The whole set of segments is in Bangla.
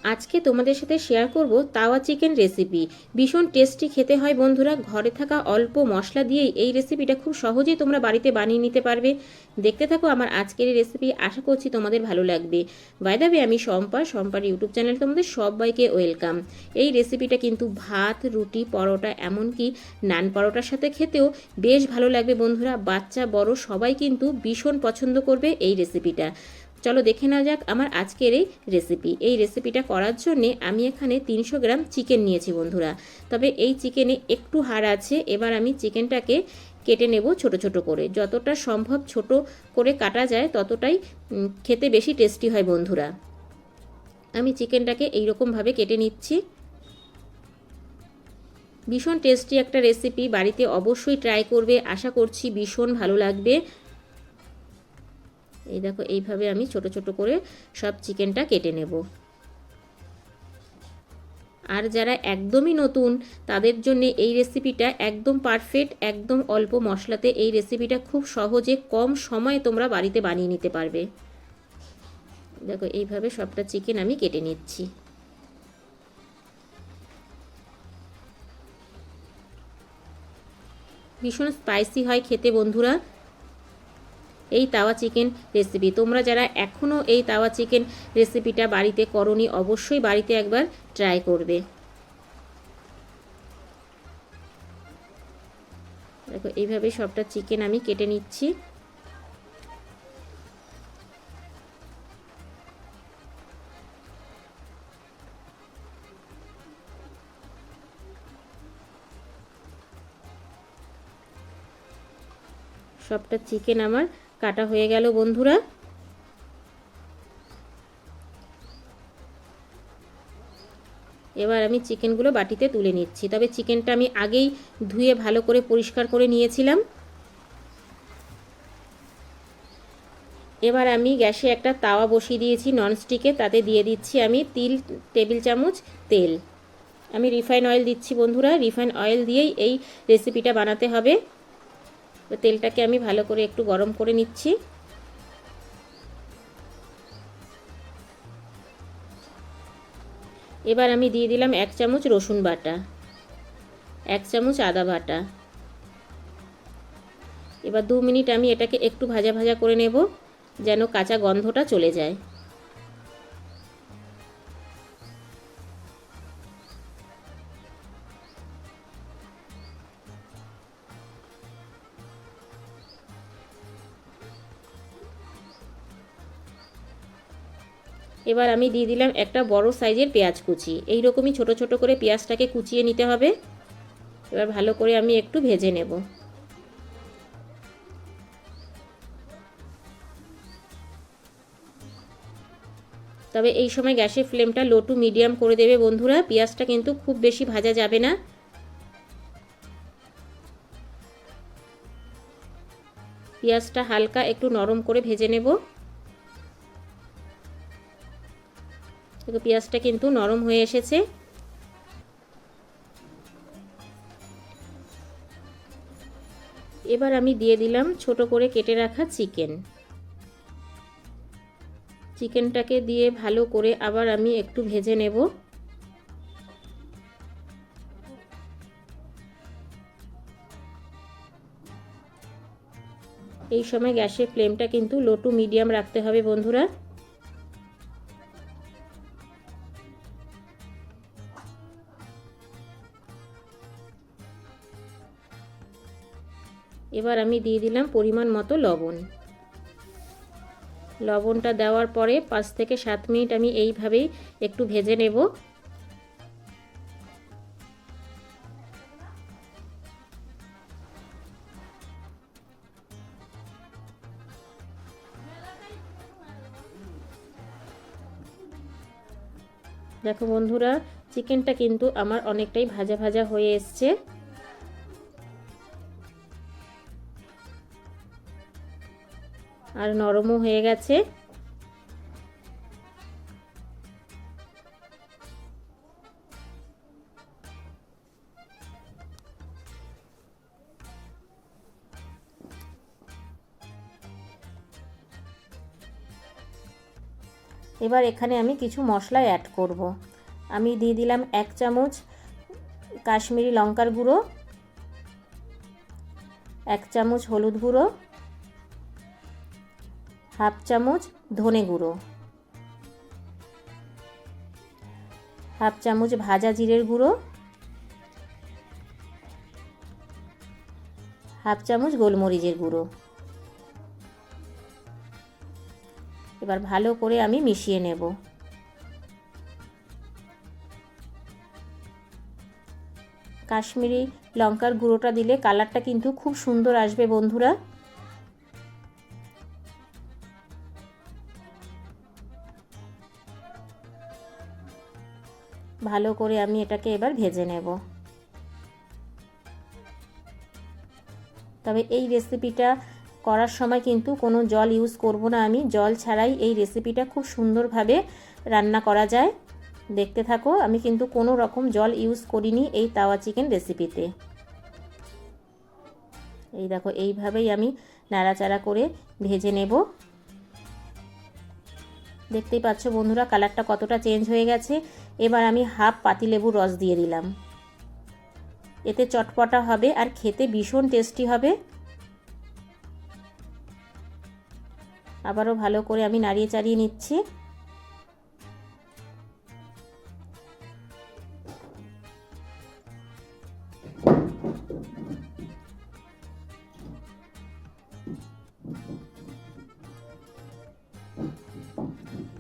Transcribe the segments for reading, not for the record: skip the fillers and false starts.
আজকে তোমাদের সাথে শেয়ার করব তাওয়া চিকেন রেসিপি। ভীষণ টেস্টি খেতে হয় বন্ধুরা। ঘরে থাকা অল্প মশলা দিয়েই এই রেসিপিটা খুব সহজেই তোমরা বাড়িতে বানিয়ে নিতে পারবে। দেখতে থাকো আমার আজকের এই রেসিপি, আশা করছি তোমাদের ভালো লাগবে। বাই দ্য ওয়ে, আমি শম্পার ইউটিউব চ্যানেলে তোমাদের সবাইকে ওয়েলকাম। এই রেসিপিটা কিন্তু ভাত, রুটি, পরোটা, এমনকি নান পরোটার সাথে খেতেও বেশ ভালো লাগবে বন্ধুরা। বাচ্চা বড় সবাই কিন্তু ভীষণ পছন্দ করবে এই রেসিপিটা। চলো দেখে নেওয়া যাক আমার আজকের এই রেসিপি। এই রেসিপিটা করার জন্যে আমি এখানে 300 গ্রাম চিকেন নিয়েছি বন্ধুরা। তবে এই চিকেনে একটু হাড় আছে। এবার আমি চিকেনটাকে কেটে নেব ছোট ছোট করে। যতটা সম্ভব ছোট করে কাটা যায় ততটাই খেতে বেশি টেস্টি হয় বন্ধুরা। আমি চিকেনটাকে এইরকমভাবে কেটে নিচ্ছি। ভীষণ টেস্টি একটা রেসিপি, বাড়িতে অবশ্যই ট্রাই করবে, আশা করছি ভীষণ ভালো লাগবে। এই দেখো, এইভাবে আমি ছোট ছোট করে সব চিকেনটা কেটে নেব। আর যারা একদমই নতুন তাদের জন্য এই রেসিপিটা একদম পারফেক্ট। একদম অল্প মশলাতে এই রেসিপিটা খুব সহজে কম সময়ে তোমরা বাড়িতে বানিয়ে নিতে পারবে। দেখো, এইভাবে সবটা চিকেন আমি কেটে নিচ্ছি। ভীষণ স্পাইসি হয় খেতে বন্ধুরা এই তাওয়া চিকেন রেসিপি। তোমরা যারা এখনও এই তাওয়া চিকেন রেসিপিটা বাড়িতে করোনি, অবশ্যই বাড়িতে একবার ট্রাই করবে। দেখো, এইভাবে সবটা চিকেন আমি কেটে নিচ্ছি। সবটা চিকেন আমার কাটা হয়ে গেল বন্ধুরা। এবার আমি চিকেনগুলো বাটিতে তুলে নিচ্ছি। তবে চিকেনটা আমি আগেই ধুয়ে ভালো করে পরিষ্কার করে নিয়েছিলাম। এবার আমি গ্যাসে একটা তাওয়া বসিয়ে দিয়েছি ননস্টিকে। তাতে দিয়ে দিচ্ছি আমি 3 টেবিল চামচ তেল। আমি রিফাইন অয়েল দিচ্ছি বন্ধুরা। রিফাইন অয়েল দিয়েই এই রেসিপিটা বানাতে হবে। তো তেলটাকে আমি ভালো করে একটু গরম করে নিচ্ছি। এবার আমি দিয়ে দিলাম 1 চামচ রসুন বাটা, 1 চামচ আদা বাটা। এবার 2 মিনিট আমি এটাকে একটু ভাজা ভাজা করে নেব, যেন কাঁচা গন্ধটা চলে যায়। এবার আমি দিয়ে দিলাম একটা বড় সাইজের পেঁয়াজ কুচি। এই রকমই ছোট ছোট করে পেঁয়াজটাকে কুচিয়ে নিতে হবে। এবার ভালো করে আমি একটু ভেজে নেব। তবে এই সময় গ্যাসের ফ্লেমটা লো টু মিডিয়াম করে দেবে বন্ধুরা। পেঁয়াজটা কিন্তু খুব বেশি ভাজা যাবে না। পেঁয়াজটা হালকা একটু নরম করে ভেজে নেব। দেখো, পেঁয়াজটা কিন্তু নরম হয়ে এসেছে। এবার আমি দিয়ে দিলাম ছোট করে কেটে রাখা চিকেন। চিকেনটাকে দিয়ে ভালো করে আবার আমি একটু ভেজে নেব। এই সময় গ্যাসের ফ্লেমটা কিন্তু লো টু মিডিয়াম রাখতে হবে বন্ধুরা। এবার আমি দিয়ে দিলাম পরিমাণ মতো লবণ। লবণটা দেওয়ার পরে 5 থেকে 7 মিনিট আমি এইভাবেই একটু ভেজে নেব। দেখো বন্ধুরা, চিকেনটা কিন্তু আমার অনেকটাই ভাজা ভাজা হয়ে এসছে। আর নরমও হয়ে গেছে। এবার এখানে আমি কিছু মশলা অ্যাড করব। আমি দিয়ে দিলাম 1 চামচ কাশ্মীরি লঙ্কার গুঁড়ো, 1 চামচ হলুদ গুঁড়ো, হাফ চামচ ধনে গুঁড়ো, হাফ চামচ ভাজা জিরের গুঁড়ো, হাফ চামচ গোলমরিচের গুঁড়ো। এবার ভালো করে আমি মিশিয়ে নেব। কাশ্মীরি লঙ্কার গুঁড়োটা দিলে কালারটা কিন্তু খুব সুন্দর আসবে বন্ধুরা। ভালো করে আমি এটাকে এবার ভেজে নেব। তবে এই রেসিপিটা করার সময় কিন্তু কোনো জল ইউজ করব না, আমি জল ছাড়াই এই রেসিপিটা খুব সুন্দরভাবে রান্না করা যায়। দেখতে থাকো, আমি কিন্তু কোনো রকম জল ইউজ করিনি এই তাওয়া চিকেন রেসিপিতে। এই দেখো, এইভাবেই আমি নাড়াচাড়া করে ভেজে নেব। দেখতেই পাচ্ছ বন্ধুরা কালারটা কতটা চেঞ্জ হয়ে গেছে। এবার আমি হাফ পাতিলেবুর রস দিয়ে দিলাম। এতে চটপটা হবে আর খেতে ভীষণ টেস্টি হবে। আবারও ভালো করে আমি নাড়িয়ে চাড়িয়ে নিচ্ছি।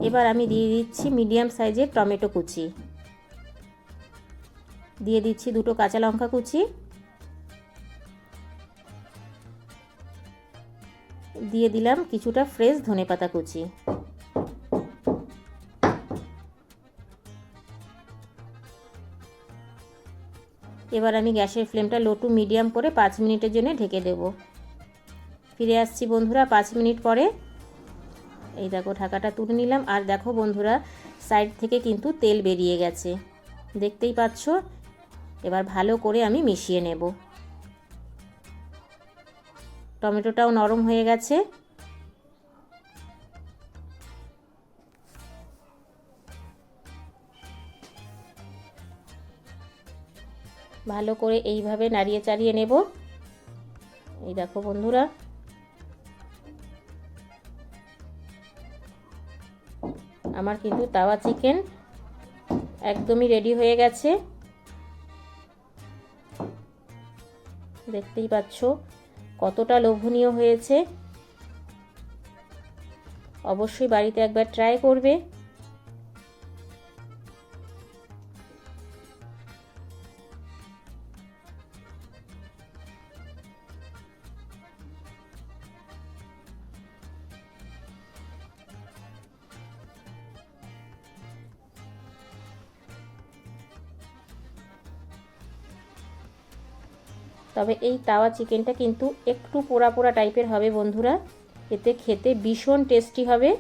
এবার আমি দিয়ে দিচ্ছি মিডিয়াম সাইজের টমেটো কুচি, দিয়ে দিচ্ছি 2টো কাঁচা লঙ্কা কুচি, দিয়ে দিলাম কিছুটা ফ্রেশ ধনেপাতা কুচি। এবার আমি গ্যাসের ফ্লেমটা লো টু মিডিয়াম করে 5 মিনিটের জন্য ঢেকে দেব। ফিরে আসছি বন্ধুরা 5 মিনিট পরে। এই দেখো ঢাকাটা তুলে নিলাম আর দেখো বন্ধুরা সাইড থেকে কিন্তু তেল বেরিয়ে গেছে, দেখতেই পাচ্ছ। এবার ভালো করে আমি মিশিয়ে নেব। টমেটোটাও নরম হয়ে গেছে। ভালো করে এইভাবে নাড়িয়ে চাড়িয়ে নেব। এই দেখো বন্ধুরা আমার কিন্তু তাওয়া চিকেন একদমই রেডি হয়ে গেছে। দেখতেই পাচ্ছ কতটা লোভনীয় হয়েছে। অবশ্যই বাড়িতে একবার ট্রাই করবে। তবে এই তাওয়া চিকেনটা কিন্তু একটু পোড়া পোড়া টাইপের হবে বন্ধুরা, এতে খেতে ভীষণ টেস্টি হবে,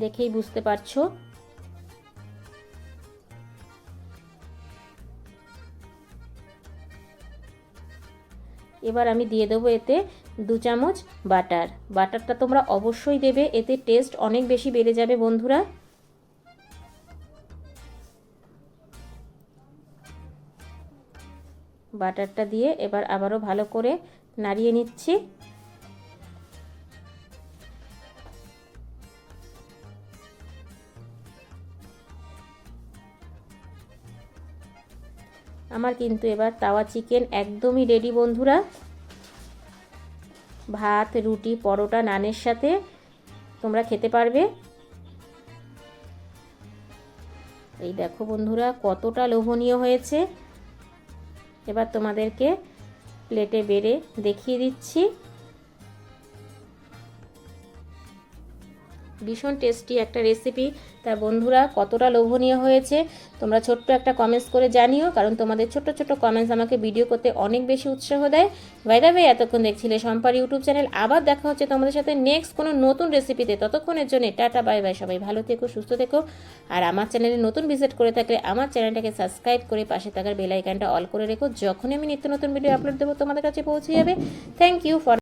দেখেই বুঝতে পারছো। এবার আমি দিয়ে দেবো এতে 2 চামচ বাটার। বাটারটা তোমরা অবশ্যই দেবে, এতে টেস্ট অনেক বেশি বেড়ে যাবে বন্ধুরা। বাটারটা দিয়ে এবার আবারও ভালো করে নাড়িয়ে নিচ্ছি। আমার কিন্তু এবার তাওয়া চিকেন একদমই রেডি বন্ধুরা। ভাত, রুটি, পরোটা, নানের সাথে তোমরা খেতে পারবে। এই দেখো বন্ধুরা কতটা লোভনীয় হয়েছে। এবার তোমাদেরকে প্লেটে বেড়ে দেখিয়ে দিচ্ছি। ভীষণ টেস্টি একটা রেসিপি। তা বন্ধুরা কতটা লোভনীয় হয়েছে তোমরা ছোট্ট একটা কমেন্টস করে জানিও, কারণ তোমাদের ছোট ছোট কমেন্টস আমাকে ভিডিও করতে অনেক বেশি উৎসাহ দেয়। বাই দ্য ওয়ে, এতক্ষণ দেখছিলে শম্পার ইউটিউব চ্যানেল। আবার দেখা হচ্ছে তোমাদের সাথে নেক্সট কোনো নতুন রেসিপিতে। ততক্ষণের জন্য টাটা বাই বাই, সবাই ভালো থেকো, সুস্থ থেকো। আর আমার চ্যানেলে নতুন ভিজিট করে থাকলে আমার চ্যানেলটাকে সাবস্ক্রাইব করে পাশে থাকার বেল আইকনটা অল করে রেখো। যখনই আমি নিত্য নতুন ভিডিও আপলোড দেবো তোমাদের কাছে পৌঁছে যাবে। Thank you for